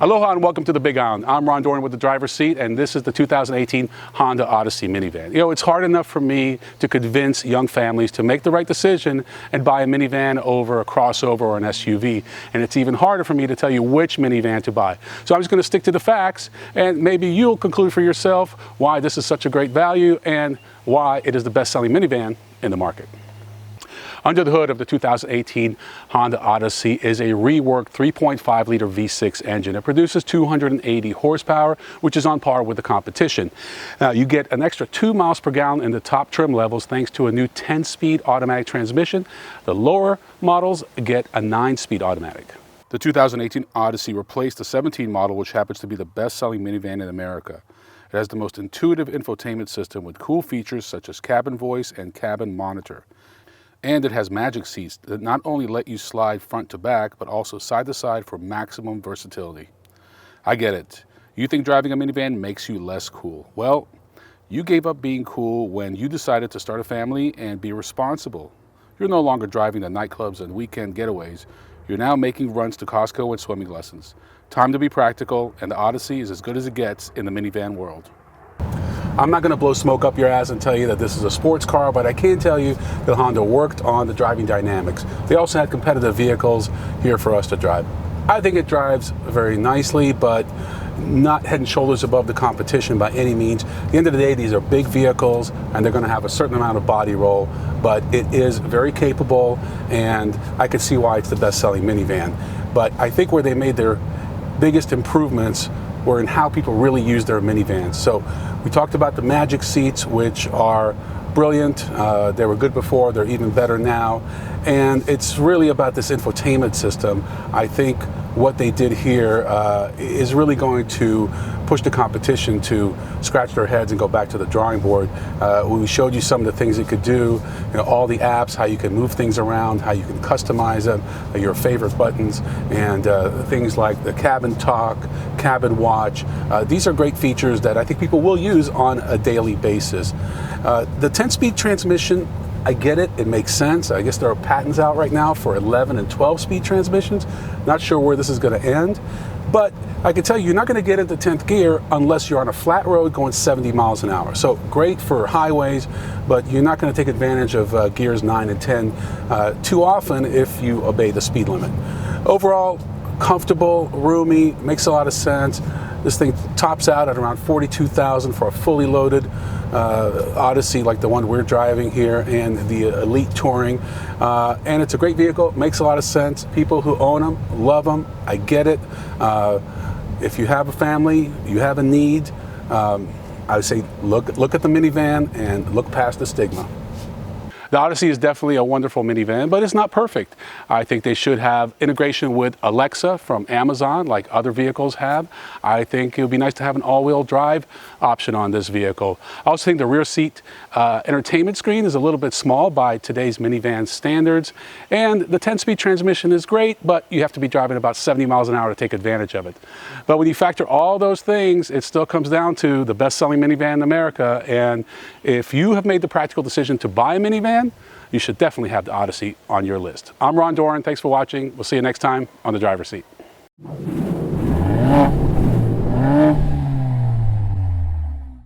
Aloha and welcome to the Big Island. I'm Ron Doran with the driver's seat, and this is the 2018 Honda Odyssey Minivan. You know, it's hard enough for me to convince young families to make the right decision and buy a minivan over a crossover or an SUV, and it's even harder for me to tell you which minivan to buy. So I'm just going to stick to the facts, and maybe you'll conclude for yourself why this is such a great value and why it is the best-selling minivan in the market. Under the hood of the 2018 Honda Odyssey is a reworked 3.5-liter V6 engine. It produces 280 horsepower, which is on par with the competition. Now, you get an extra 2 miles per gallon in the top trim levels thanks to a new 10-speed automatic transmission. The lower models get a 9-speed automatic. The 2018 Odyssey replaced the 17 model, which happens to be the best-selling minivan in America. It has the most intuitive infotainment system with cool features such as cabin voice and cabin monitor. And it has magic seats that not only let you slide front to back, but also side to side for maximum versatility. I get it. You think driving a minivan makes you less cool. Well, you gave up being cool when you decided to start a family and be responsible. You're no longer driving to nightclubs and weekend getaways. You're now making runs to Costco and swimming lessons. Time to be practical, and the Odyssey is as good as it gets in the minivan world. I'm not going to blow smoke up your ass and tell you that this is a sports car, but I can tell you that Honda worked on the driving dynamics. They also had competitive vehicles here for us to drive. I think it drives very nicely, but not head and shoulders above the competition by any means. At the end of the day, these are big vehicles and they're going to have a certain amount of body roll, but it is very capable, and I can see why it's the best-selling minivan. But I think where they made their biggest improvements were in how people really use their minivans. So we talked about the magic seats, which are brilliant. They were good before, they're even better now. And it's really about this infotainment system. I think what they did here is really going to push the competition to scratch their heads and go back to the drawing board. We showed you some of the things it could do, all the apps, how you can move things around, how you can customize them, your favorite buttons, and things like the cabin talk, cabin watch. These are great features that I think people will use on a daily basis. The 10-speed transmission, I get it, it makes sense. I guess there are patents out right now for 11 and 12-speed transmissions. Not sure where this is going to end, but I can tell you, you're not going to get into 10th gear unless you're on a flat road going 70 miles an hour. So great for highways, but you're not going to take advantage of gears 9 and 10 too often if you obey the speed limit. Overall, comfortable, roomy, makes a lot of sense. This thing tops out at around $42,000 for a fully loaded Odyssey like the one we're driving here, and the Elite Touring. And it's a great vehicle, makes a lot of sense. People who own them love them. I get it. If you have a family, you have a need, I would say look at the minivan and look past the stigma. The Odyssey is definitely a wonderful minivan, but it's not perfect. I think they should have integration with Alexa from Amazon like other vehicles have. I think it would be nice to have an all-wheel drive option on this vehicle. I also think the rear seat entertainment screen is a little bit small by today's minivan standards. And the 10-speed transmission is great, but you have to be driving about 70 miles an hour to take advantage of it. But when you factor all those things, it still comes down to the best-selling minivan in America. And if you have made the practical decision to buy a minivan, you should definitely have the Odyssey on your list. I'm Ron Doran. Thanks for watching. We'll see you next time on The Driver's Seat.